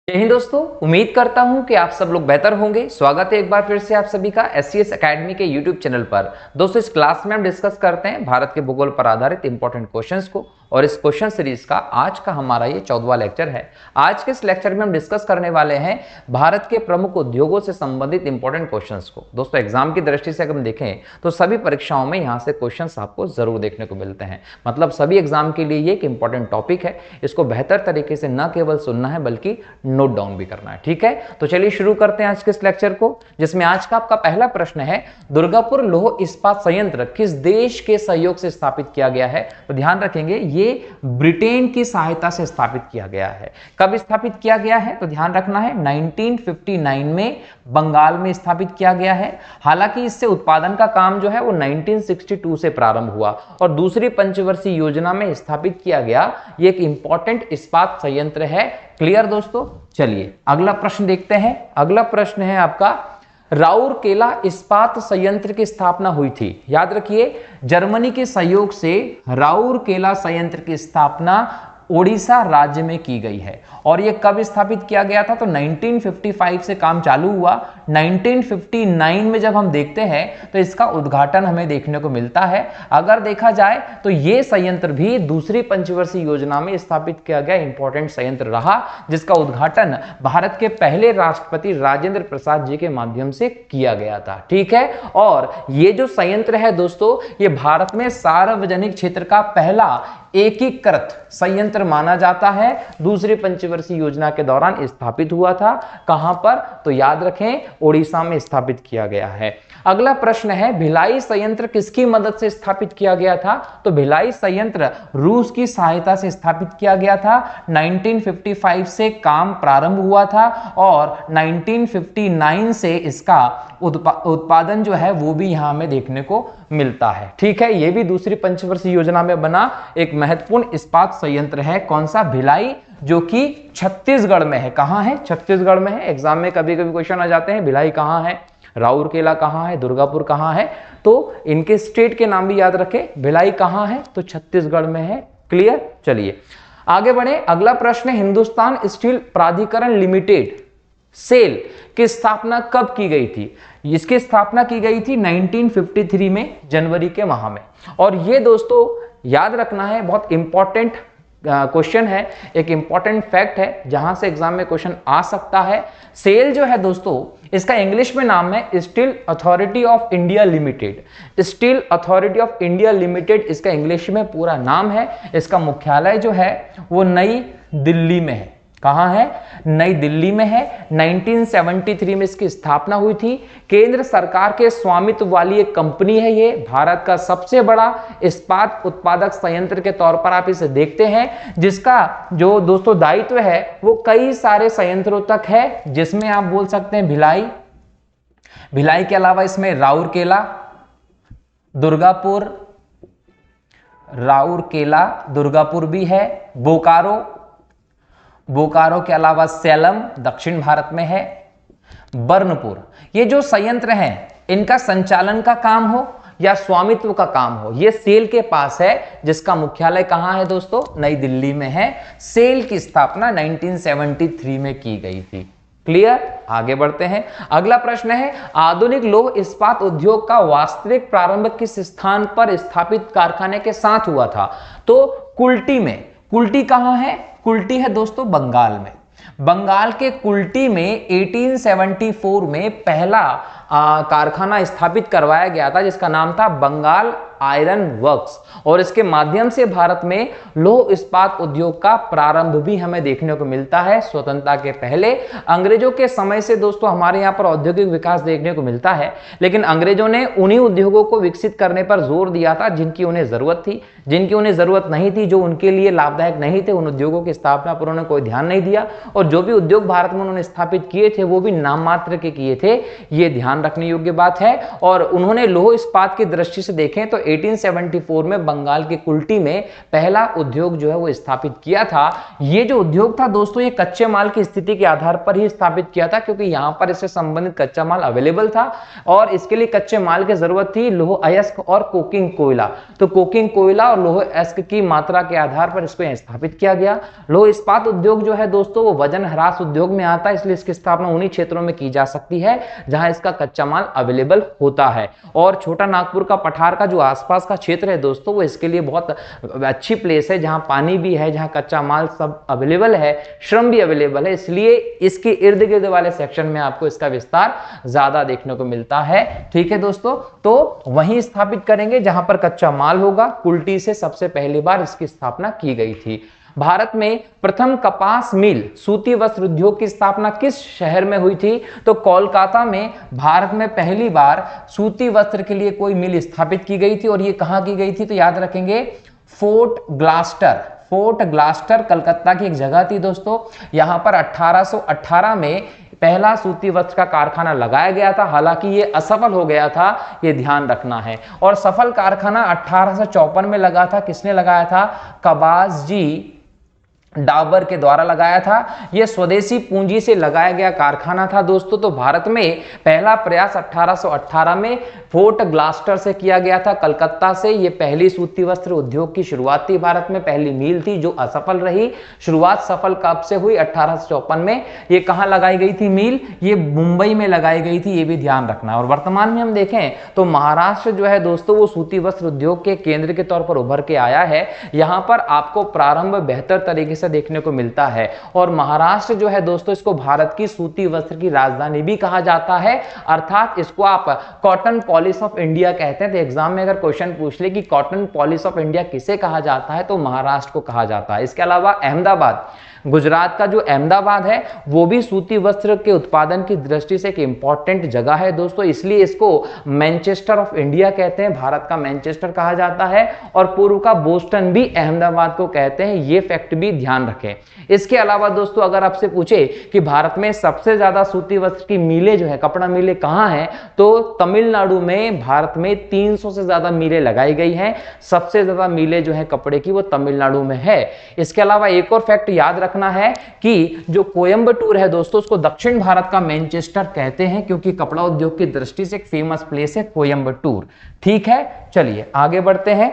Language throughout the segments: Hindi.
जय हिंद दोस्तों, उम्मीद करता हूं कि आप सब लोग बेहतर होंगे। स्वागत है एक बार फिर से आप सभी का SCS एकेडमी के YouTube चैनल पर। दोस्तों, इस क्लास में हम डिस्कस करते हैं भारत के भूगोल पर आधारित इंपॉर्टेंट क्वेश्चंस को, और इस क्वेश्चन सीरीज का आज का हमारा ये 14वां लेक्चर है। आज के इस लेक्चर में हम डिस्कस करने वाले हैं भारत के प्रमुख उद्योगों से संबंधित इंपॉर्टेंट क्वेश्चंस को। दोस्तों, एग्जाम की दृष्टि से अगर हम देखें तो सभी परीक्षाओं में यहाँ से क्वेश्चन आपको जरूर देखने को मिलते हैं। मतलब सभी एग्जाम के लिए ये एक इंपॉर्टेंट टॉपिक है, इसको बेहतर तरीके से न केवल सुनना है बल्कि नोट डाउन भी करना है। ठीक है, तो चलिए शुरू करते हैं आज के इस लेक्चर को, जिसमें आज का आपका पहला प्रश्न है, दुर्गापुर लौह इस्पात संयंत्र किस देश के सहयोग से स्थापित किया गया है? तो ध्यान रखेंगे, ये ब्रिटेन की सहायता से स्थापित किया गया है। कब स्थापित किया गया है? तो ध्यान रखना है 1959 में बंगाल में स्थापित किया गया है। हालांकि इससे उत्पादन का काम जो है वो 1962 से प्रारंभ हुआ और दूसरी पंचवर्षीय योजना में स्थापित किया गया ये एक इंपॉर्टेंट इस्पात संयंत्र है। क्लियर दोस्तों? चलिए अगला प्रश्न देखते हैं। अगला प्रश्न है आपका, राउरकेला इस्पात संयंत्र की स्थापना हुई थी। याद रखिए, जर्मनी के सहयोग से राउरकेला संयंत्र की स्थापना ओडिशा राज्य में की गई है। और यह कब स्थापित किया गया था? तो 1955 से काम चालू हुआ। 1959 में जब हम देखते हैं तो इसका उद्घाटन हमें देखने को मिलता है। अगर देखा जाए तो यह संयंत्र भी दूसरी पंचवर्षीय योजना में स्थापित किया गया इंपॉर्टेंट संयंत्र रहा, जिसका उद्घाटन भारत के पहले राष्ट्रपति राजेंद्र प्रसाद जी के माध्यम से किया गया था। ठीक है, और यह जो संयंत्र है दोस्तों, यह भारत में सार्वजनिक क्षेत्र का पहला एकीकृत संयंत्र माना जाता है। दूसरी पंचवर्षीय योजना के दौरान स्थापित हुआ था। कहां पर? तो याद रखें, ओडिशा में स्थापित किया गया है। अगला प्रश्न है, भिलाई संयंत्र किसकी मदद से स्थापित किया गया था? तो भिलाई संयंत्र रूस की सहायता से स्थापित किया गया था। 1955 से काम प्रारंभ हुआ था और 1959 से इसका उत्पादन जो है वो भी यहां में देखने को मिलता है। ठीक है, ये भी दूसरी पंचवर्षीय योजना में बना एक महत्वपूर्ण इस्पात संयंत्र है। कौन सा? भिलाई, जो कि छत्तीसगढ़ में है। कहां है? छत्तीसगढ़ में है। एग्जाम में कभी कभी क्वेश्चन आ जाते हैं, भिलाई कहां है, राउरकेला कहां है, दुर्गापुर कहां है, तो इनके स्टेट के नाम भी याद रखें। भिलाई कहां है? तो छत्तीसगढ़ में है। क्लियर? चलिए आगे बढ़े। अगला प्रश्न, हिंदुस्तान स्टील प्राधिकरण लिमिटेड सेल की स्थापना कब की गई थी? इसकी स्थापना की गई थी 1953 में, जनवरी के माह में। और ये दोस्तों याद रखना है, बहुत इंपॉर्टेंट क्वेश्चन है, एक इंपॉर्टेंट फैक्ट है जहां से एग्जाम में क्वेश्चन आ सकता है। सेल जो है दोस्तों, इसका इंग्लिश में नाम है steel authority of India limited. Steel authority of India limited इसका इंग्लिश में पूरा नाम है। इसका मुख्यालय जो है वो नई दिल्ली में है। कहां है? नई दिल्ली में है। 1973 में इसकी स्थापना हुई थी। केंद्र सरकार के स्वामित्व वाली एक कंपनी है। ये भारत का सबसे बड़ा इस्पात उत्पादक संयंत्र के तौर पर आप इसे देखते हैं, जिसका जो दोस्तों दायित्व है वो कई सारे संयंत्रों तक है, जिसमें आप बोल सकते हैं भिलाई, भिलाई के अलावा इसमें राउरकेला, दुर्गापुर, राउरकेला दुर्गापुर भी है, बोकारो, बोकारो के अलावा सेलम दक्षिण भारत में है, बर्नपुर। ये जो संयंत्र हैं, इनका संचालन का काम हो या स्वामित्व का काम हो, ये सेल के पास है, जिसका मुख्यालय कहां है दोस्तों? नई दिल्ली में है। सेल की स्थापना 1973 में की गई थी। क्लियर? आगे बढ़ते हैं। अगला प्रश्न है, आधुनिक लौह इस्पात उद्योग का वास्तविक प्रारंभ किस स्थान पर स्थापित कारखाने के साथ हुआ था? तो कुल्टी में। कुल्टी कहां है? कुल्टी है दोस्तों बंगाल में। बंगाल के कुल्टी में 1874 में पहला कारखाना स्थापित करवाया गया था, जिसका नाम था बंगाल आयरन वर्क्स, और इसके माध्यम से भारत में लौह इस्पात उद्योग का प्रारंभ भी हमें देखने को मिलता है स्वतंत्रता के पहले। अंग्रेजों के समय से दोस्तों हमारे यहाँ पर औद्योगिक विकास देखने को मिलता है, लेकिन अंग्रेजों ने उन्हीं उद्योगों को विकसित करने पर जोर दिया था जिनकी उन्हें जरूरत थी। जिनकी उन्हें जरूरत नहीं थी, जो उनके लिए लाभदायक नहीं थे, उन उद्योगों की स्थापना पर उन्होंने कोई ध्यान नहीं दिया। और जो भी उद्योग भारत में उन्होंने स्थापित किए थे वो भी नाम मात्र के किए थे, ये ध्यान रखने योग्य बात है। और उन्होंने लौह इस्पात की दृष्टि से देखें तो 1874 में बंगाल के कुल्टी में पहला उद्योग जो है वो स्थापित किया था। ये जो उद्योग था दोस्तों, ये कच्चे माल की स्थिति के आधार पर ही स्थापित किया था, क्योंकि यहां पर इससे संबंधित कच्चा माल अवेलेबल था और इसके लिए कच्चे माल की जरूरत थी लौह अयस्क और कोकिंग कोयला। तो कोकिंग कोयला और लौह अयस्क की मात्रा के आधार पर इसको यहां स्थापित किया गया। लौह इस्पात उद्योग जो है दोस्तों, वो वजन ह्रास उद्योग में आता है, इसलिए इसकी स्थापना उन्हीं क्षेत्रों में की जा सकती है जहां इसका कच्चा माल अवेलेबल होता है। और छोटा नागपुर का पठार का जो आसपास का क्षेत्र है दोस्तों, वो इसके लिए बहुत अच्छी प्लेस है, जहां पानी भी है, जहां कच्चा माल सब अवेलेबल है, श्रम भी अवेलेबल है, इसलिए इसके इर्द गिर्द वाले सेक्शन में आपको इसका विस्तार ज्यादा देखने को मिलता है। ठीक है दोस्तों, तो वहीं स्थापित करेंगे जहां पर कच्चा माल होगा। कुल्टी से सबसे पहली बार इसकी स्थापना की गई थी। भारत में प्रथम कपास मिल सूती वस्त्र उद्योग की स्थापना किस शहर में हुई थी? तो कोलकाता में भारत में पहली बार सूती वस्त्र के लिए कोई मिल स्थापित की गई थी। और ये कहां की गई थी? तो याद रखेंगे, फोर्ट ग्लास्टर। फोर्ट ग्लास्टर कलकत्ता की एक जगह थी दोस्तों। यहां पर 1818 में पहला सूती वस्त्र का कारखाना लगाया गया था। हालांकि ये असफल हो गया था, ये ध्यान रखना है। और सफल कारखाना 1854 में लगा था। किसने लगाया था? कबासजी डाबर के द्वारा लगाया था। यह स्वदेशी पूंजी से लगाया गया कारखाना था दोस्तों। तो भारत में पहला प्रयास 1818 में फोर्ट ग्लास्टर से किया गया था, कलकत्ता से। यह पहली सूती वस्त्र उद्योग की शुरुआत थी, भारत में पहली मील थी जो असफल रही। शुरुआत सफल कब से हुई? 1854 में। यह कहां लगाई गई थी मील? ये मुंबई में लगाई गई थी, ये भी ध्यान रखना। और वर्तमान में हम देखें तो महाराष्ट्र जो है दोस्तों, वो सूती वस्त्र उद्योग के केंद्र के तौर पर उभर के आया है। यहां पर आपको प्रारंभ बेहतर तरीके देखने को मिलता है। और महाराष्ट्र जो है दोस्तों, इसको भारत की सूती वस्त्र की राजधानी भी कहा जाता है, अर्थात इसको आप कॉटन पॉलिश ऑफ इंडिया कहते हैं। तो एग्जाम में अगर क्वेश्चन पूछ ले कि कॉटन पॉलिश ऑफ इंडिया किसे कहा जाता है, तो महाराष्ट्र को कहा जाता है। इसके अलावा अहमदाबाद, गुजरात का जो अहमदाबाद है, वो भी सूती वस्त्र के उत्पादन की दृष्टि से एक इंपॉर्टेंट जगह है दोस्तों, इसलिए इसको मैनचेस्टर ऑफ इंडिया कहते हैं, भारत का मैनचेस्टर कहा जाता है। और पूर्व का बोस्टन भी अहमदाबाद को कहते हैं, ये फैक्ट भी ध्यान रखें। इसके अलावा दोस्तों, अगर आपसे पूछे कि भारत में सबसे ज्यादा सूती वस्त्र की मिलें जो है, कपड़ा मिलें कहां हैं, तो तमिलनाडु में भारत में 300 से ज्यादा मिलें लगाई गई हैं। सबसे ज्यादा मिलें जो है कपड़े की, वो तमिलनाडु में है। इसके अलावा एक और फैक्ट याद रखना है कि जो कोयंबटूर है दोस्तों, उसको दक्षिण भारत का मैनचेस्टर कहते हैं, क्योंकि कपड़ा उद्योग की दृष्टि से एक फेमस प्लेस है कोयंबटूर। ठीक है, चलिए आगे बढ़ते हैं।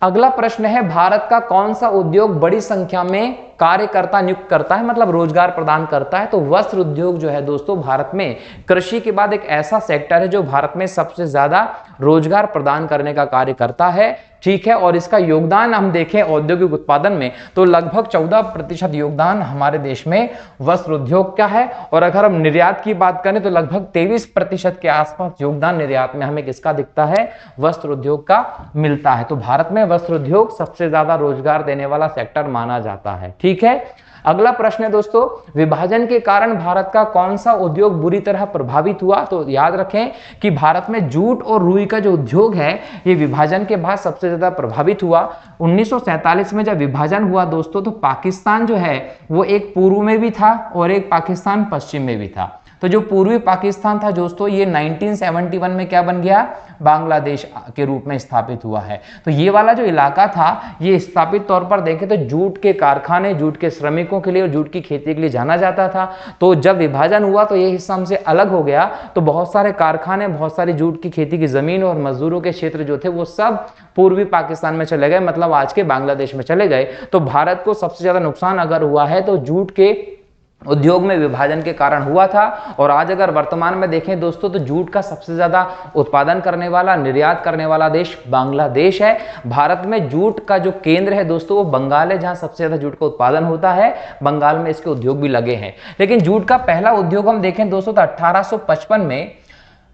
अगला प्रश्न है, भारत का कौन सा उद्योग बड़ी संख्या में कार्यकर्ता नियुक्त करता है, मतलब रोजगार प्रदान करता है? तो वस्त्र उद्योग जो है दोस्तों, भारत में कृषि के बाद एक ऐसा सेक्टर है जो भारत में सबसे ज्यादा रोजगार प्रदान करने का कार्य करता है। ठीक है, और इसका योगदान हम देखें औद्योगिक उत्पादन में, तो लगभग 14% योगदान हमारे देश में वस्त्र उद्योग का है। और अगर हम निर्यात की बात करें तो लगभग 23% के आसपास योगदान निर्यात में हमें किसका दिखता है? वस्त्र उद्योग का मिलता है। तो भारत में वस्त्र उद्योग सबसे ज्यादा रोजगार देने वाला सेक्टर माना जाता है। ठीक है, अगला प्रश्न है दोस्तों, विभाजन के कारण भारत का कौन सा उद्योग बुरी तरह प्रभावित हुआ? तो याद रखें कि भारत में जूट और रुई का जो उद्योग है, ये विभाजन के बाद सबसे ज्यादा प्रभावित हुआ। 1947 में जब विभाजन हुआ दोस्तों, तो पाकिस्तान जो है वो एक पूर्व में भी था और एक पाकिस्तान पश्चिम में भी था। तो जो पूर्वी पाकिस्तान था दोस्तों, ये 1971 में क्या बन गया? बांग्लादेश के रूप में स्थापित हुआ है। तो ये वाला जो इलाका था, ये स्थापित तौर पर देखें तो जूट के कारखाने, जूट के श्रमिकों के लिए और जूट की खेती के लिए जाना जाता था। तो जब विभाजन हुआ तो ये हिस्सा हमसे अलग हो गया, तो बहुत सारे कारखाने, बहुत सारी जूट की खेती की जमीन और मजदूरों के क्षेत्र जो थे वो सब पूर्वी पाकिस्तान में चले गए, मतलब आज के बांग्लादेश में चले गए। तो भारत को सबसे ज्यादा नुकसान अगर हुआ है तो जूट के उद्योग में विभाजन के कारण हुआ था। और आज अगर वर्तमान में देखें दोस्तों, तो जूट का सबसे ज्यादा उत्पादन करने वाला, निर्यात करने वाला देश बांग्लादेश है। भारत में जूट का जो केंद्र है दोस्तों, वो बंगाल है, जहां सबसे ज्यादा जूट का उत्पादन होता है। बंगाल में इसके उद्योग भी लगे हैं। लेकिन जूट का पहला उद्योग हम देखें दोस्तों, तो 1855 में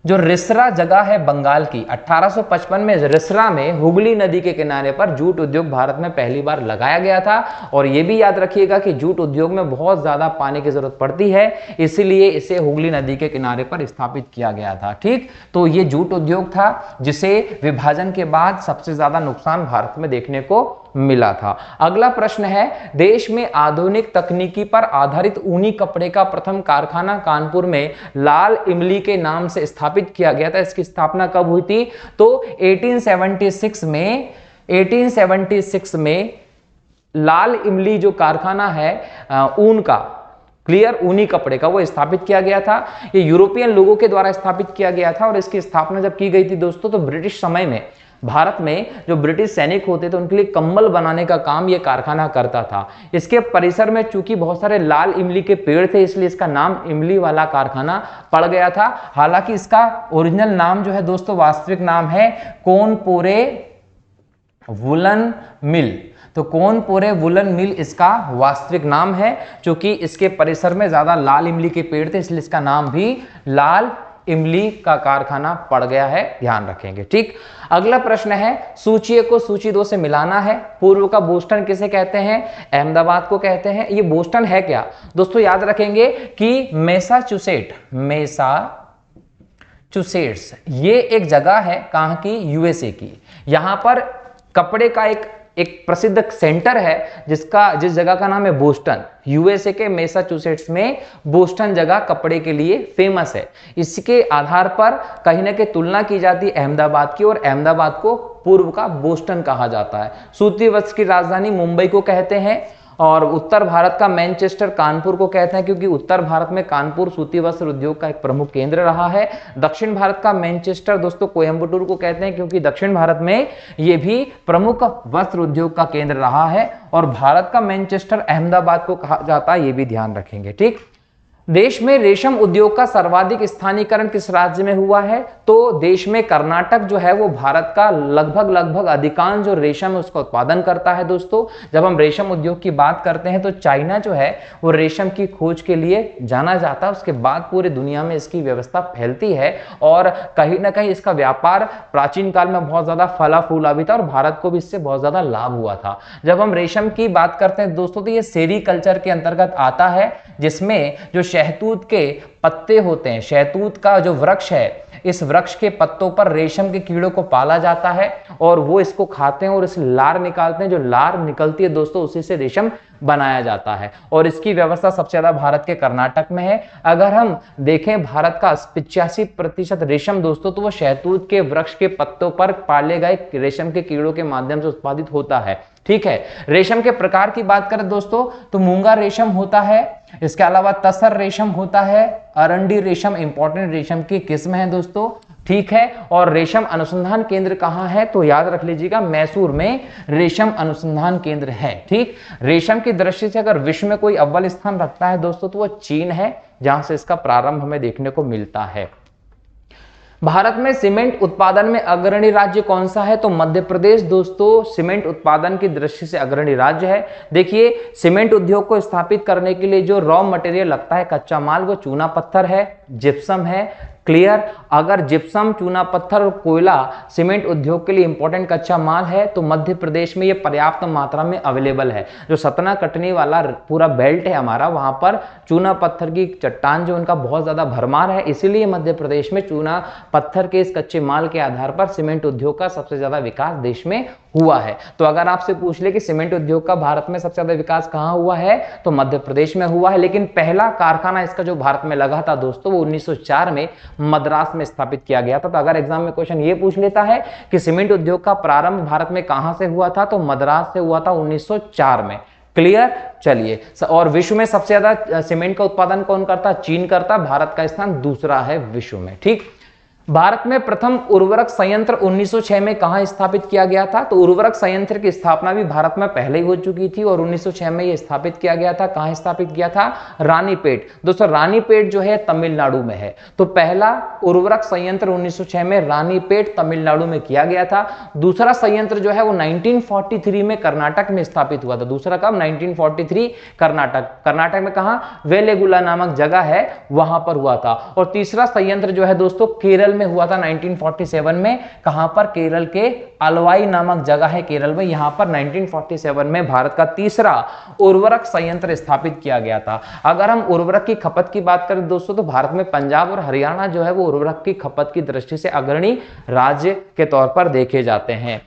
जो रिसरा जगह है बंगाल की, 1855 में रिसरा में हुगली नदी के किनारे पर जूट उद्योग भारत में पहली बार लगाया गया था। और यह भी याद रखिएगा कि जूट उद्योग में बहुत ज्यादा पानी की जरूरत पड़ती है, इसीलिए इसे हुगली नदी के किनारे पर स्थापित किया गया था। ठीक, तो ये जूट उद्योग था जिसे विभाजन के बाद सबसे ज्यादा नुकसान भारत में देखने को मिला था। अगला प्रश्न है, देश में आधुनिक तकनीकी पर आधारित ऊनी कपड़े का प्रथम कारखाना कानपुर में लाल इमली के नाम से स्थापित किया गया था। इसकी स्थापना कब हुई थी? तो 1876 में लाल इमली जो कारखाना है ऊन का, क्लियर, ऊनी कपड़े का, वो स्थापित किया गया था। ये यूरोपियन लोगों के द्वारा स्थापित किया गया था और इसकी स्थापना जब की गई थी दोस्तों, तो ब्रिटिश समय में भारत में जो ब्रिटिश सैनिक होते थे उनके लिए कंबल बनाने का काम ये कारखाना करता था। इसके परिसर में चूंकि बहुत सारे लाल इमली के पेड़ थे, इसलिए इसका नाम इमली वाला कारखाना पड़ गया था। हालांकि इसका ओरिजिनल नाम जो है दोस्तों, वास्तविक नाम है कोनपोरे वुलन मिल। तो कोनपोरे वुलन मिल इसका वास्तविक नाम है। चूंकि इसके परिसर में ज्यादा लाल इमली के पेड़ थे, इसलिए इसका नाम भी लाल इमली का कारखाना पड़ गया है, ध्यान रखेंगे। ठीक, अगला प्रश्न है, सूची को सूची 2 से मिलाना है। पूर्व का बोस्टन किसे कहते हैं? अहमदाबाद को कहते हैं। ये बोस्टन है क्या दोस्तों? याद रखेंगे कि मैसाचुसेट्स ये एक जगह है, कहां की? यूएसए की। यहां पर कपड़े का एक प्रसिद्ध सेंटर है जिस जगह का नाम है बोस्टन। यूएसए के मैसाचुसेट्स में बोस्टन जगह कपड़े के लिए फेमस है। इसके आधार पर कहीं ना कहीं तुलना की जाती है अहमदाबाद की, और अहमदाबाद को पूर्व का बोस्टन कहा जाता है। सूती वस्त्र की राजधानी मुंबई को कहते हैं, और उत्तर भारत का मैनचेस्टर कानपुर को कहते हैं, क्योंकि उत्तर भारत में कानपुर सूती वस्त्र उद्योग का एक प्रमुख केंद्र रहा है। दक्षिण भारत का मैनचेस्टर दोस्तों कोयंबटूर को कहते हैं, क्योंकि दक्षिण भारत में यह भी प्रमुख वस्त्र उद्योग का केंद्र रहा है। और भारत का मैनचेस्टर अहमदाबाद को कहा जाता है, यह भी ध्यान रखेंगे। ठीक, देश में रेशम उद्योग का सर्वाधिक स्थानीयकरण किस राज्य में हुआ है? तो देश में कर्नाटक जो है वो भारत का लगभग अधिकांश जो रेशम है उसका उत्पादन करता है। दोस्तों, जब हम रेशम उद्योग की बात करते हैं तो चाइना जो है वो रेशम की खोज के लिए जाना जाता है, उसके बाद पूरी दुनिया में इसकी व्यवस्था फैलती है, और कहीं ना कहीं इसका व्यापार प्राचीन काल में बहुत ज्यादा फला फूला भी था, और भारत को भी इससे बहुत ज्यादा लाभ हुआ था। जब हम रेशम की बात करते हैं दोस्तों, तो ये सेरीकल्चर के अंतर्गत आता है, जिसमें जो शहतूत के पत्ते होते हैं, शहतूत का जो वृक्ष है, इस वृक्ष के पत्तों पर रेशम के कीड़ों को पाला जाता है, और वो इसको खाते हैं और इस लार निकालते हैं। जो लार निकलती है दोस्तों, उसी से रेशम बनाया जाता है, और इसकी व्यवस्था सबसे ज्यादा भारत के कर्नाटक में है। अगर हम देखें भारत का 85% रेशम दोस्तों, तो वो शहतूत के वृक्ष के पत्तों पर पाले गए रेशम के कीड़ों के माध्यम से उत्पादित होता है। ठीक है, रेशम के प्रकार की बात करें दोस्तों, तो मूंगा रेशम होता है, इसके अलावा तसर रेशम होता है, अरंडी रेशम इंपॉर्टेंट रेशम की किस्म है दोस्तों। ठीक है, और रेशम अनुसंधान केंद्र कहां है? तो याद रख लीजिएगा, मैसूर में रेशम अनुसंधान केंद्र है। ठीक, रेशम की दृष्टि से अगर विश्व में कोई अव्वल स्थान रखता है दोस्तों, तो वो चीन है, जहां से इसका प्रारंभ हमें देखने को मिलता है। भारत में सीमेंट उत्पादन में अग्रणी राज्य कौन सा है? तो मध्य प्रदेश दोस्तों सीमेंट उत्पादन की दृष्टि से अग्रणी राज्य है। देखिए, सीमेंट उद्योग को स्थापित करने के लिए जो रॉ मटेरियल लगता है, कच्चा माल, वो चूना पत्थर है, जिप्सम है। क्लियर, अगर जिप्सम, चूना पत्थर और कोयला सीमेंट उद्योग के लिए इंपॉर्टेंट कच्चा माल है, तो मध्य प्रदेश में ये पर्याप्त मात्रा में अवेलेबल है। जो सतना कटनी वाला पूरा बेल्ट है हमारा, वहां पर चूना पत्थर की चट्टान जो उनका बहुत ज्यादा भरमार है, इसीलिए मध्य प्रदेश में चूना पत्थर के इस कच्चे माल के आधार पर सीमेंट उद्योग का सबसे ज्यादा विकास देश में हुआ है। तो अगर आपसे पूछ ले कि सीमेंट उद्योग का भारत में सबसे ज्यादा विकास कहां हुआ है, तो मध्य प्रदेश में हुआ है। लेकिन पहला कारखाना इसका जो भारत में लगा था दोस्तों, वो 1904 में मद्रास में स्थापित किया गया था। तो अगर एग्जाम में क्वेश्चन ये पूछ लेता है कि सीमेंट उद्योग का प्रारंभ भारत में कहां से हुआ था, तो मद्रास से हुआ था 1904 में। क्लियर, चलिए, और विश्व में सबसे ज्यादा सीमेंट का उत्पादन कौन करता? चीन करता। भारत का स्थान दूसरा है विश्व में। ठीक, भारत में प्रथम उर्वरक संयंत्र 1906 में कहां स्थापित किया गया था? तो उर्वरक संयंत्र की स्थापना भी भारत में पहले ही हो चुकी थी, और 1906 में यह स्थापित किया गया था। कहां स्थापित किया था? रानीपेट। दोस्तों, रानीपेट जो है तमिलनाडु में है। तो पहला उर्वरक संयंत्र 1906 में रानीपेट तमिलनाडु में किया गया था। दूसरा संयंत्र जो है वो 1943 में कर्नाटक में स्थापित हुआ था। दूसरा कब? 1943 कर्नाटक में कहां? वेलेगुला नामक जगह है, वहां पर हुआ था। और तीसरा संयंत्र जो है दोस्तों केरल में हुआ था 1947 में। कहां पर? केरल के अलवाई नामक जगह है केरल में, यहां पर 1947 में भारत का तीसरा उर्वरक संयंत्र स्थापित किया गया था। अगर हम उर्वरक की खपत की बात करें दोस्तों, तो भारत में पंजाब और हरियाणा जो है वो उर्वरक की खपत की दृष्टि से अग्रणी राज्य के तौर पर देखे जाते हैं।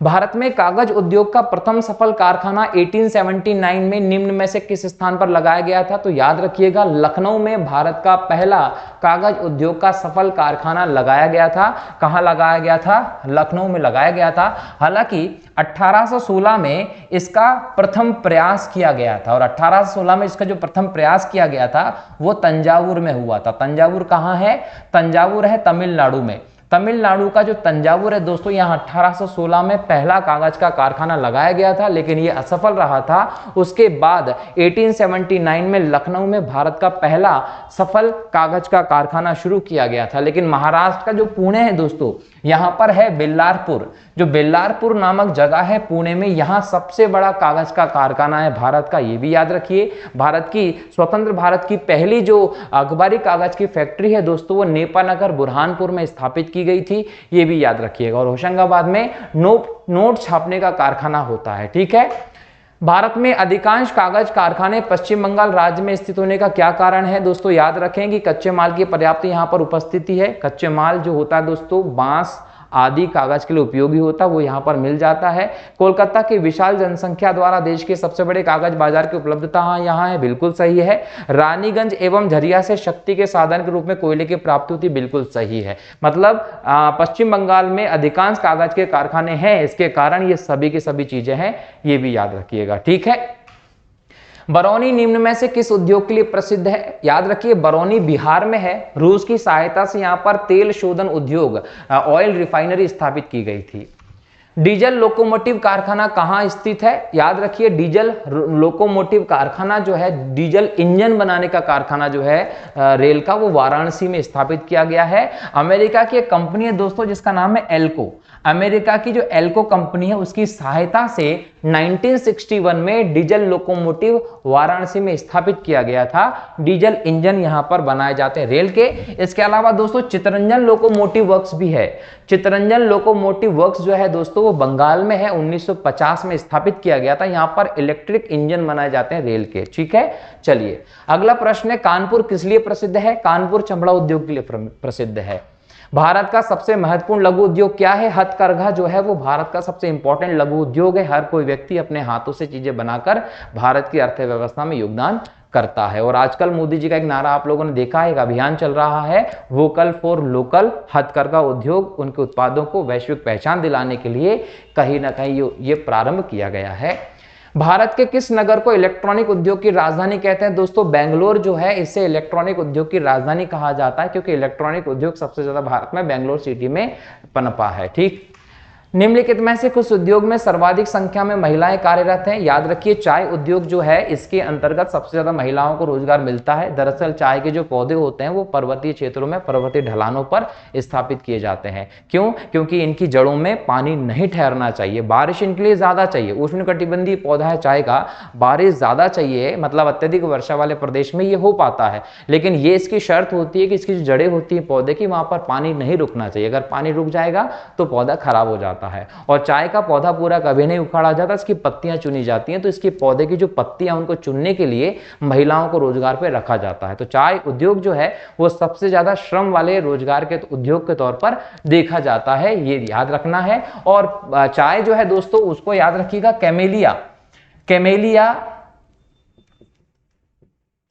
भारत में कागज उद्योग का प्रथम सफल कारखाना 1879 में निम्न में से किस स्थान पर लगाया गया था? तो याद रखिएगा, लखनऊ में भारत का पहला कागज उद्योग का सफल कारखाना लगाया गया था। कहां लगाया गया था? लखनऊ में लगाया गया था। हालांकि 1816 में इसका प्रथम प्रयास किया गया था, और 1816 में इसका जो प्रथम प्रयास किया गया था वो तंजावुर में हुआ था। तंजावुर कहां है? तंजावुर है तमिलनाडु में। तमिलनाडु का जो तंजावुर है दोस्तों, यहाँ 1816 में पहला कागज का कारखाना लगाया गया था, लेकिन ये असफल रहा था। उसके बाद 1879 में लखनऊ में भारत का पहला सफल कागज का कारखाना शुरू किया गया था। लेकिन महाराष्ट्र का जो पुणे है दोस्तों, यहाँ पर है बेल्लारपुर। जो बेल्लारपुर नामक जगह है पुणे में, यहाँ सबसे बड़ा कागज का कारखाना है भारत का, ये भी याद रखिए। भारत की स्वतंत्र भारत की पहली जो अखबारी कागज की फैक्ट्री है दोस्तों, वो नेपानगर बुरहानपुर में स्थापित की गई थी, ये भी याद रखिएगा। और होशंगाबाद में नोट छापने का कारखाना होता है। ठीक है। भारत में अधिकांश कागज कारखाने पश्चिम बंगाल राज्य में स्थित होने का क्या कारण है? दोस्तों याद रखें कि कच्चे माल की पर्याप्त यहां पर उपस्थिति है। कच्चे माल जो होता है दोस्तों, बांस आदि कागज के लिए उपयोगी होता है, वो यहाँ पर मिल जाता है। कोलकाता की विशाल जनसंख्या द्वारा देश के सबसे बड़े कागज बाजार की उपलब्धता यहाँ है, बिल्कुल सही है। रानीगंज एवं झरिया से शक्ति के साधन के रूप में कोयले की प्राप्ति होती, बिल्कुल सही है। मतलब पश्चिम बंगाल में अधिकांश कागज के कारखाने हैं, इसके कारण ये सभी की सभी चीजें हैं, ये भी याद रखिएगा। ठीक है। बरौनी निम्न में से किस उद्योग के लिए प्रसिद्ध है? याद रखिए, बरौनी बिहार में है। रूस की सहायता से यहां पर तेल शोधन उद्योग, ऑयल रिफाइनरी स्थापित की गई थी। डीजल लोकोमोटिव कारखाना कहां स्थित है? याद रखिए, डीजल लोकोमोटिव कारखाना जो है, डीजल इंजन बनाने का कारखाना जो है रेल का, वो वाराणसी में स्थापित किया गया है। अमेरिका की एक कंपनी है दोस्तों जिसका नाम है एल्को। अमेरिका की जो एल्को कंपनी है उसकी सहायता से 1961 में डीजल लोकोमोटिव वाराणसी में स्थापित किया गया था। डीजल इंजन यहां पर बनाए जाते हैं रेल के। इसके अलावा दोस्तों चितरंजन लोकोमोटिव वर्क्स भी है। चितरंजन लोकोमोटिव वर्क्स जो है दोस्तों वो बंगाल में है, 1950 में स्थापित किया गया था। यहां पर इलेक्ट्रिक इंजन बनाए जाते हैं रेल के। ठीक है। चलिए अगला प्रश्न है, कानपुर किस लिए प्रसिद्ध है? कानपुर चमड़ा उद्योग के लिए प्रसिद्ध है। भारत का सबसे महत्वपूर्ण लघु उद्योग क्या है? हथकरघा जो है वो भारत का सबसे इंपॉर्टेंट लघु उद्योग है। हर कोई व्यक्ति अपने हाथों से चीजें बनाकर भारत की अर्थव्यवस्था में योगदान करता है। और आजकल मोदी जी का एक नारा आप लोगों ने देखा है, एक अभियान चल रहा है, वोकल फॉर लोकल। हथकरघा उद्योग, उनके उत्पादों को वैश्विक पहचान दिलाने के लिए कहीं ना कहीं ये प्रारंभ किया गया है। भारत के किस नगर को इलेक्ट्रॉनिक उद्योग की राजधानी कहते हैं? दोस्तों बेंगलोर जो है, इसे इलेक्ट्रॉनिक उद्योग की राजधानी कहा जाता है, क्योंकि इलेक्ट्रॉनिक उद्योग सबसे ज्यादा भारत में बेंगलोर सिटी में पनपा है। ठीक। निम्नलिखित में से कुछ उद्योग में सर्वाधिक संख्या में महिलाएं कार्यरत हैं? याद रखिए, चाय उद्योग जो है इसके अंतर्गत सबसे ज्यादा महिलाओं को रोजगार मिलता है। दरअसल चाय के जो पौधे होते हैं वो पर्वतीय क्षेत्रों में, पर्वतीय ढलानों पर स्थापित किए जाते हैं। क्यों? क्योंकि इनकी जड़ों में पानी नहीं ठहरना चाहिए, बारिश इनके लिए ज्यादा चाहिए। उष्णकटिबंधीय पौधा है चाय का, बारिश ज्यादा चाहिए, मतलब अत्यधिक वर्षा वाले प्रदेश में ये हो पाता है, लेकिन ये इसकी शर्त होती है कि इसकी जो जड़ें होती है पौधे की, वहां पर पानी नहीं रुकना चाहिए। अगर पानी रुक जाएगा तो पौधा खराब हो जाता है। और चाय का पौधा पूरा कभी नहीं उखाड़ा जाता, इसकी पत्तियां चुनी जाती हैं। तो इसके पौधे की जो पत्तियां उनको चुनने के लिए महिलाओं को रोजगार पे रखा जाता है। तो चाय उद्योग जो है वो सबसे ज्यादा श्रम वाले रोजगार के उद्योग के तौर पर देखा जाता है, ये याद रखना है। और चाय जो है दोस्तों उसको याद रखिएगा, कैमेलिया, कैमेलिया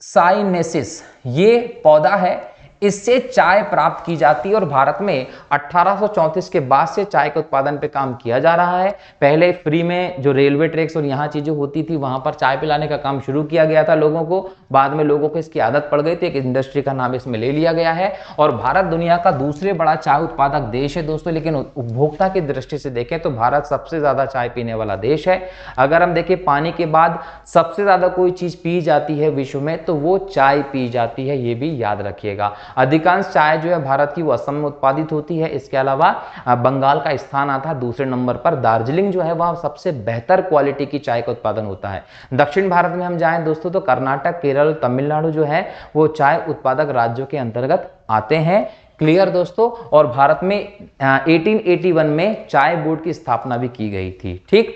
साइनेसिस ये पौधा है, इससे चाय प्राप्त की जाती है। और भारत में 1834 के बाद से चाय के उत्पादन पे काम किया जा रहा है। पहले फ्री में जो रेलवे ट्रैक्स और यहाँ चीजें होती थी वहां पर चाय पिलाने का काम शुरू किया गया था लोगों को। बाद में लोगों को इसकी आदत पड़ गई थी, एक इंडस्ट्री का नाम इसमें ले लिया गया है। और भारत दुनिया का दूसरे बड़ा चाय उत्पादक देश है दोस्तों, लेकिन उपभोक्ता की दृष्टि से देखें तो भारत सबसे ज्यादा चाय पीने वाला देश है। अगर हम देखें पानी के बाद सबसे ज्यादा कोई चीज पी जाती है विश्व में तो वो चाय पी जाती है, ये भी याद रखिएगा। अधिकांश चाय जो है भारत की वो असम में उत्पादित होती है। इसके अलावा बंगाल का स्थान आता है दूसरे नंबर पर। दार्जिलिंग जो है वह सबसे बेहतर क्वालिटी की चाय का उत्पादन होता है। दक्षिण भारत में हम जाएं दोस्तों तो कर्नाटक, केरल, तमिलनाडु जो है वो चाय उत्पादक राज्यों के अंतर्गत आते हैं। क्लियर दोस्तों। और भारत में 1881 में चाय बोर्ड की स्थापना भी की गई थी। ठीक।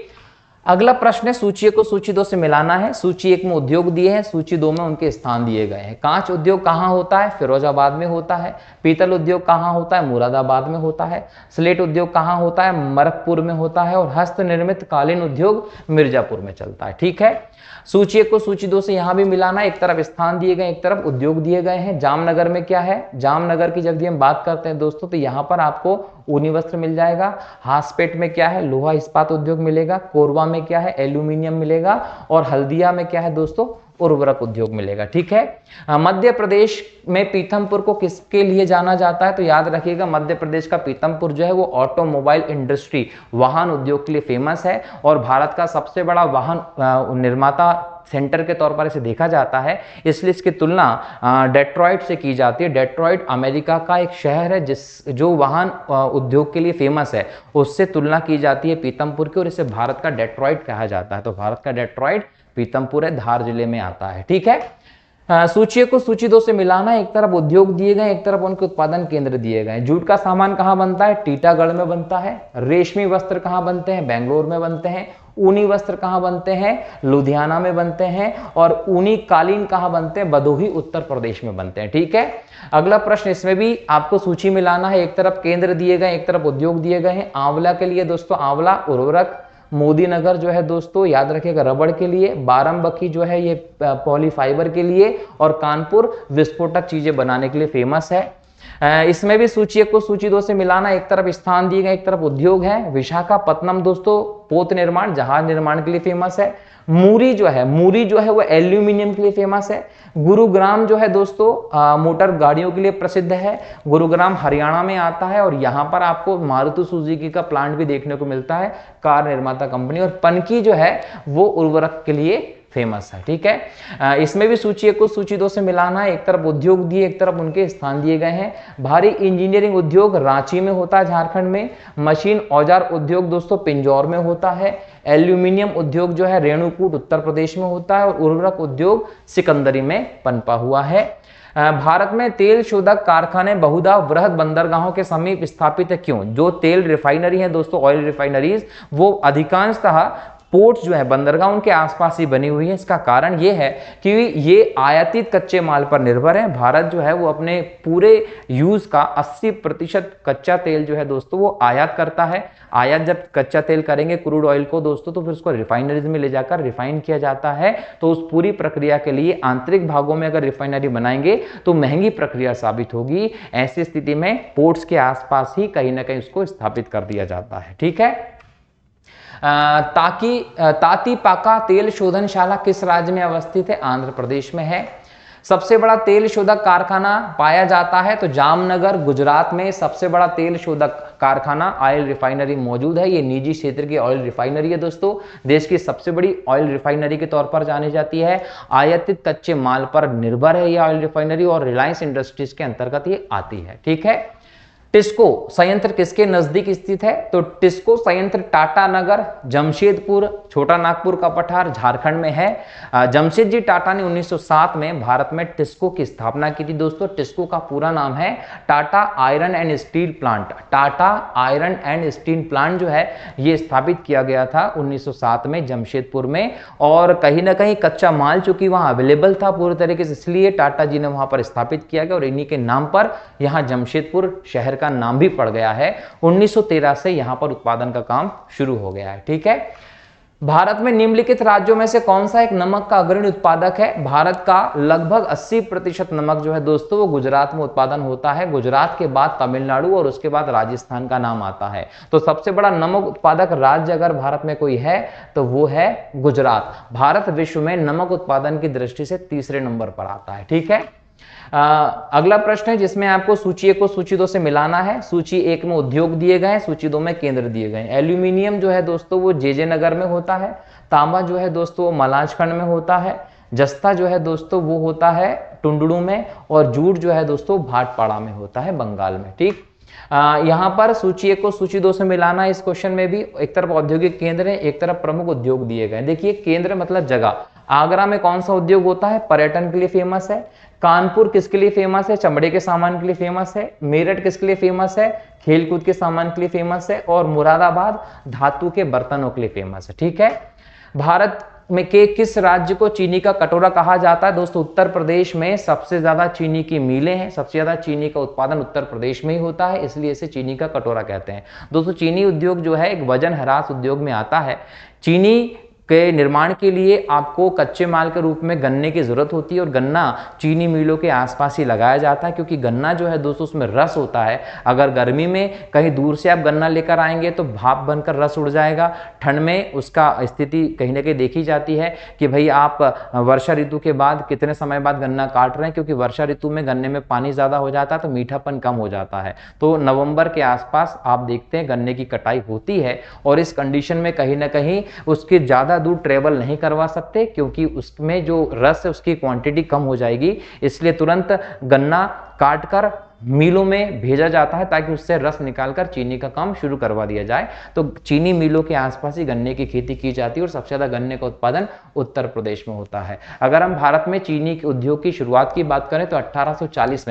अगला प्रश्न है, सूची को सूची 2 से मिलाना है। सूची 1 में उद्योग दिए हैं, सूची 2 में उनके स्थान दिए गए हैं। कांच उद्योग कहाँ होता है? फिरोजाबाद में होता है। पीतल उद्योग कहाँ होता है? मुरादाबाद में होता है। स्लेट उद्योग कहाँ होता है? मरकपुर में होता है। और हस्त निर्मित कालीन उद्योग मिर्जापुर में चलता है। ठीक है, सूची 1 को सूची 2 से यहां भी मिलाना है। एक तरफ स्थान दिए गए, एक तरफ उद्योग दिए गए हैं। जामनगर में क्या है? जामनगर की जब हम बात करते हैं दोस्तों, तो यहां पर आपको ऊनी वस्त्र मिल जाएगा। हासपेट में क्या है? लोहा इस्पात उद्योग मिलेगा। कोरबा में क्या है? एल्यूमिनियम मिलेगा। और हल्दिया में क्या है दोस्तों? उर्वरक उद्योग मिलेगा। ठीक है, मध्य प्रदेश में पीथमपुर को किसके लिए जाना जाता है? तो याद रखिएगा, मध्य प्रदेश का पीथमपुर जो है वो ऑटोमोबाइल इंडस्ट्री, वाहन उद्योग के लिए फेमस है। और भारत का सबसे बड़ा वाहन निर्माता सेंटर के तौर पर इसे देखा जाता है, इसलिए इसकी तुलना डेट्रॉइट से की जाती है। डेट्रॉइट अमेरिका का एक शहर है जो वाहन उद्योग के लिए फेमस है, उससे तुलना की जाती है पीथमपुर की, और इसे भारत का डेट्रॉइट कहा जाता है। तो भारत का डेट्रॉइट पीथमपुर है, धार जिले में आता है। ठीक है, सूची को सूची 2 से मिलाना। एक तरफ उद्योग दिए गए, एक तरफ उनके उत्पादन केंद्र दिए गए। जूट का सामान कहाँ बनता है? टीटागढ़ में बनता है। रेशमी वस्त्र कहाँ बनते हैं? बेंगलोर में बनते हैं। ऊनी वस्त्र कहाँ बनते हैं? लुधियाना में बनते हैं। और ऊनी कालीन कहाँ बनते हैं? भदोही उत्तर प्रदेश में बनते हैं। ठीक है, अगला प्रश्न, इसमें भी आपको सूची मिलाना है। एक तरफ केंद्र दिए गए, एक तरफ उद्योग दिए गए हैं। आंवला के लिए दोस्तों आंवला उर्वरक, मोदी नगर जो है दोस्तों याद रखिएगा रबड़ के लिए, बारामबकी जो है ये पॉलीफाइबर के लिए, और कानपुर विस्फोटक चीजें बनाने के लिए फेमस है। इसमें भी सूची 1 को सूची 2 से मिलाना। एक तरफ स्थान दिए गए, एक तरफ उद्योग है। विशाखापत्तनम दोस्तों पोत निर्माण, जहाज निर्माण के लिए फेमस है। मूरी जो है वो एल्यूमिनियम के लिए फेमस है। गुरुग्राम जो है दोस्तों मोटर गाड़ियों के लिए प्रसिद्ध है। गुरुग्राम हरियाणा में आता है, और यहां पर आपको मारुति सुजुकी का प्लांट भी देखने को मिलता है, कार निर्माता कंपनी। और पनकी जो है वो उर्वरक के लिए फेमस है। ठीक है, इसमें भी सूची 1 को सूची 2 से मिलाना है। एक तरफ उद्योग दिए, एक तरफ उनके स्थान दिए गए हैं। भारी इंजीनियरिंग उद्योग रांची में होता है, झारखंड में। मशीन औजार उद्योग दोस्तों पिंजौर में होता है। एल्यूमिनियम उद्योग जो है रेणुकूट उत्तर प्रदेश में होता है। और उर्वरक उद्योग सिकंदरी में पनपा हुआ है। भारत में तेल शोधक कारखाने बहुधा वृहद बंदरगाहों के समीप स्थापित है। क्यों? जो तेल रिफाइनरी है दोस्तों, ऑयल रिफाइनरीज, वो अधिकांशतः पोर्ट्स जो है बंदरगाह उनके आसपास ही बनी हुई है। इसका कारण ये है कि ये आयातित कच्चे माल पर निर्भर है। भारत जो है वो अपने पूरे यूज का 80% कच्चा तेल जो है दोस्तों वो आयात करता है। आयात जब कच्चा तेल करेंगे क्रूड ऑयल को दोस्तों, तो फिर उसको रिफाइनरीज में ले जाकर रिफाइन किया जाता है। तो उस पूरी प्रक्रिया के लिए आंतरिक भागों में अगर रिफाइनरी बनाएंगे तो महंगी प्रक्रिया साबित होगी। ऐसी स्थिति में पोर्ट्स के आसपास ही कहीं ना कहीं उसको स्थापित कर दिया जाता है। ठीक है, ताती पाका तेल शोधनशाला किस राज्य में अवस्थित है? आंध्र प्रदेश में है। सबसे बड़ा तेल शोधक कारखाना पाया जाता है तो जामनगर गुजरात में सबसे बड़ा तेल शोधक कारखाना ऑयल रिफाइनरी मौजूद है। ये निजी क्षेत्र की ऑयल रिफाइनरी है दोस्तों, देश की सबसे बड़ी ऑयल रिफाइनरी के तौर पर जानी जाती है। आयातित कच्चे माल पर निर्भर है ये ऑयल रिफाइनरी, और रिलायंस इंडस्ट्रीज के अंतर्गत ये आती है। ठीक है, टिस्को संयंत्र किसके नजदीक स्थित है? तो टिस्को संयंत्र टाटा नगर, जमशेदपुर, छोटा नागपुर का पठार, झारखंड में है। जमशेदजी टाटा ने 1907 में भारत में टिस्को की स्थापना की थी दोस्तों। टिस्को का पूरा नाम है Tata iron and steel plant. Tata iron and steel plant जो है ये स्थापित किया गया था 1907 में जमशेदपुर में। और कहीं ना कहीं कच्चा माल चूंकि वहां अवेलेबल था पूरी तरीके से, इसलिए टाटा जी ने वहां पर स्थापित किया गया, और इन्हीं के नाम पर यहां जमशेदपुर शहर का नाम भी पड़ गया है। 1913 से यहां पर उत्पादन का काम शुरू हो गया है। ठीक है, भारत में निम्नलिखित राज्यों में से कौन सा एक नमक का अग्रणी उत्पादक है? भारत का लगभग 80% नमक जो है दोस्तों वो गुजरात में उत्पादन होता है। गुजरात के बाद तमिलनाडु और उसके बाद राजस्थान का नाम आता है। तो सबसे बड़ा नमक उत्पादक राज्य अगर भारत में कोई है तो वो है गुजरात। भारत विश्व में नमक उत्पादन की दृष्टि से तीसरे नंबर पर आता है। ठीक है, अगला प्रश्न है जिसमें आपको सूची 1 को सूची 2 से मिलाना है। सूची 1 में उद्योग दिए गए हैं, सूची 2 में केंद्र दिए गए हैं। एल्यूमिनियम जो है दोस्तों वो जेजे नगर में होता है। तांबा जो है दोस्तों वो मलाजखंड में होता है। जस्ता जो है दोस्तों वो होता है टुंडड़ू में। और जूट जो है दोस्तों भाटपाड़ा में होता है, बंगाल में। ठीक, यहां पर सूची 1 को सूची 2 से मिलाना। इस क्वेश्चन में भी एक तरफ औद्योगिक केंद्र है, एक तरफ प्रमुख उद्योग दिए गए। देखिए केंद्र मतलब जगह। आगरा में कौन सा उद्योग होता है? पर्यटन के लिए फेमस है। कानपुर किसके लिए फेमस है? चमड़े के सामान के लिए फेमस है। मेरठ किसके लिए फेमस है? खेलकूद के सामान के लिए फेमस है। और मुरादाबाद धातु के बर्तनों के लिए फेमस है। ठीक है, भारत में के किस राज्य को चीनी का कटोरा कहा जाता है? दोस्तों उत्तर प्रदेश में सबसे ज्यादा चीनी की मिलें हैं, सबसे ज्यादा चीनी का उत्पादन उत्तर प्रदेश में ही होता है, इसलिए इसे चीनी का कटोरा कहते हैं। दोस्तों चीनी उद्योग जो है एक वजन ह्रास उद्योग में आता है। चीनी के निर्माण के लिए आपको कच्चे माल के रूप में गन्ने की जरूरत होती है और गन्ना चीनी मिलों के आसपास ही लगाया जाता है, क्योंकि गन्ना जो है दोस्तों उसमें रस होता है। अगर गर्मी में कहीं दूर से आप गन्ना लेकर आएंगे तो भाप बनकर रस उड़ जाएगा। ठंड में उसका स्थिति कहीं ना कहीं देखी जाती है कि भाई आप वर्षा ऋतु के बाद कितने समय बाद गन्ना काट रहे हैं, क्योंकि वर्षा ऋतु में गन्ने में पानी ज्यादा हो जाता है तो मीठापन कम हो जाता है। तो नवंबर के आसपास आप देखते हैं गन्ने की कटाई होती है और इस कंडीशन में कहीं ना कहीं उसकी ज्यादा दूर ट्रेवल नहीं करवा सकते, क्योंकि उसमें जो रस है उसकी क्वांटिटी कम हो जाएगी, इसलिए तुरंत गन्ना काटकर मिलों में भेजा जाता है ताकि उससे रस निकालकर चीनी का काम शुरू करवा दिया जाए। तो चीनी मिलों के आसपास ही गन्ने की खेती की जाती है और सबसे ज्यादा गन्ने का उत्पादन उत्तर प्रदेश में होता है। अगर हम भारत में चीनी के उद्योग की शुरुआत की बात करें तो 1840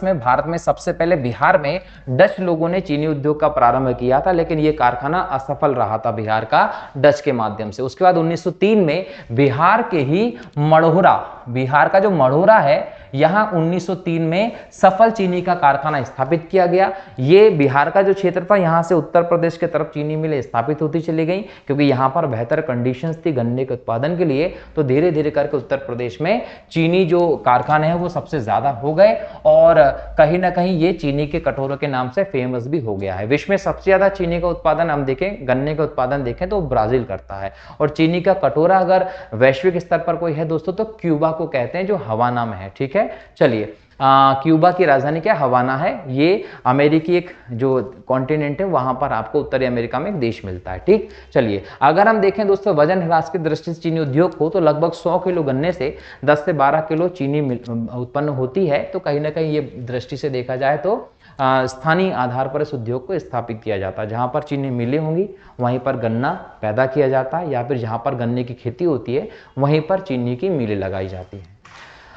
में भारत में सबसे पहले बिहार में डच लोगों ने चीनी उद्योग का प्रारंभ किया था, लेकिन यह कारखाना असफल रहा था बिहार का डच के माध्यम से। उसके बाद 1903 में बिहार के ही मढ़ौरा, बिहार का जो मढ़ौरा है यहां 1903 में सफल चीनी का कारखाना स्थापित किया गया। ये बिहार का जो क्षेत्र था यहां से उत्तर प्रदेश की तरफ चीनी मिलें स्थापित होती चली गई, क्योंकि यहां पर बेहतर कंडीशंस थी गन्ने के उत्पादन के लिए। तो धीरे धीरे करके उत्तर प्रदेश में चीनी जो कारखाने हैं वो सबसे ज्यादा हो गए और कहीं ना कहीं ये चीनी के कटोरों के नाम से फेमस भी हो गया है। विश्व में सबसे ज्यादा चीनी का उत्पादन हम देखें, गन्ने का उत्पादन देखें तो ब्राजील करता है। और चीनी का कटोरा अगर वैश्विक स्तर पर कोई है दोस्तों तो क्यूबा को कहते हैं, जो हवाना में है। ठीक है, चलिए क्यूबा की राजधानी क्या हवाना है। ये अमेरिकी एक जो कॉन्टिनेंट है वहां पर आपको उत्तरी अमेरिका में एक देश मिलता है। ठीक, चलिए अगर हम देखें दोस्तों वजन ह्रास की दृष्टि से चीनी उद्योग को, तो लगभग 100 किलो गन्ने से 10 से 12 किलो चीनी उत्पन्न होती है। तो कहीं ना कहीं ये दृष्टि से देखा जाए तो स्थानीय आधार पर इस उद्योग को स्थापित किया जाता है। जहां पर चीनी मिलें होंगी वहीं पर गन्ना पैदा किया जाता है, या फिर जहां पर गन्ने की खेती होती है वहीं पर चीनी की मिलें लगाई जाती है।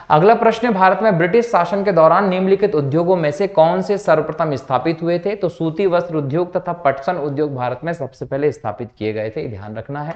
अगला प्रश्न है, भारत में ब्रिटिश शासन के दौरान निम्नलिखित उद्योगों में से कौन से सर्वप्रथम स्थापित हुए थे? तो सूती वस्त्र उद्योग तथा पटसन उद्योग भारत में सबसे पहले स्थापित किए गए थे, ध्यान रखना है।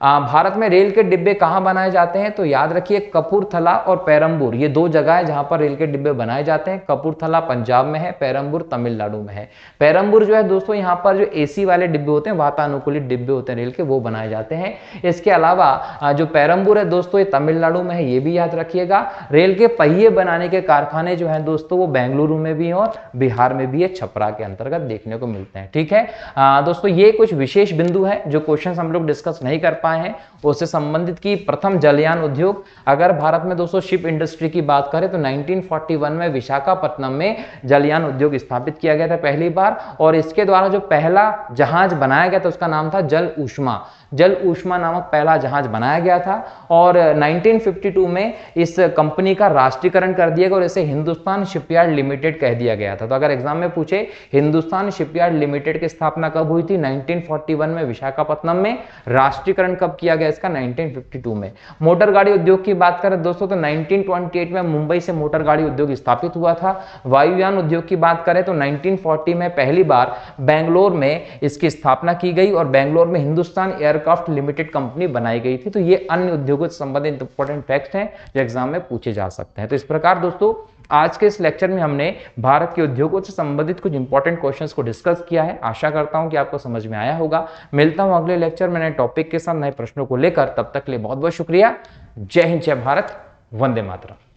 भारत में रेल के डिब्बे कहां बनाए जाते हैं? तो याद रखिए कपूरथला और पेरम्बूर, ये दो जगह है जहां पर रेल के डिब्बे बनाए जाते हैं। कपूरथला पंजाब में है, पेरम्बूर तमिलनाडु में है। पेरम्बूर जो है दोस्तों यहां पर जो एसी वाले डिब्बे होते हैं, वातानुकूलित डिब्बे होते हैं रेल के, वो बनाए जाते हैं। इसके अलावा जो पेरम्बूर है दोस्तों ये तमिलनाडु में है, ये भी याद रखिएगा। रेल के पहिए बनाने के कारखाने जो है दोस्तों वो बेंगलुरु में भी है और बिहार में भी है, छपरा के अंतर्गत देखने को मिलते हैं। ठीक है दोस्तों, ये कुछ विशेष बिंदु है जो क्वेश्चन हम लोग डिस्कस नहीं कर हैं, उससे संबंधित की प्रथम जलयान उद्योग। अगर भारत में दोस्तों शिप इंडस्ट्री की बात करें तो 1941 में विशाखापत्तनम में जलयान उद्योग स्थापित किया गया था पहली बार, और इसके द्वारा जो पहला जहाज बनाया गया था उसका नाम था जल ऊष्मा। जल ऊष्मा नामक पहला जहाज बनाया गया था और 1952 में इस कंपनी का राष्ट्रीयकरण कर दिया गया और इसे हिंदुस्तान शिपयार्ड लिमिटेड कह दिया गया था। तो अगर एग्जाम में पूछे हिंदुस्तान शिपयार्ड लिमिटेड की स्थापना कब हुई थी? 1941 में विशाखापत्तनम में। राष्ट्रीयकरण कब किया गया इसका? 1952 में। मोटर गाड़ी उद्योग की बात करें दोस्तों तो 1928 में मुंबई से मोटर गाड़ी उद्योग स्थापित हुआ था। वायुयान उद्योग की बात करें तो 1940 में पहली बार बेंगलोर में इसकी स्थापना की गई और बेंगलोर में हिंदुस्तान एयरक्राफ्ट लिमिटेड कंपनी बनाई गई थी। तो ये अन्य उद्योगों से संबंधित इंपॉर्टेंट फैक्ट्स हैं जो एग्जाम में पूछे जा सकते हैं। तो इस प्रकार दोस्तों आज के इस लेक्चर में हमने भारत के उद्योगों से संबंधित कुछ इंपॉर्टेंट क्वेश्चंस को डिस्कस किया है। आशा करता हूं कि आपको समझ में आया होगा। मिलता हूं अगले लेक्चर में नए टॉपिक के साथ, नए प्रश्नों को लेकर। तब तक के लिए बहुत बहुत शुक्रिया। जय हिंद, जय भारत, वंदे मातरम।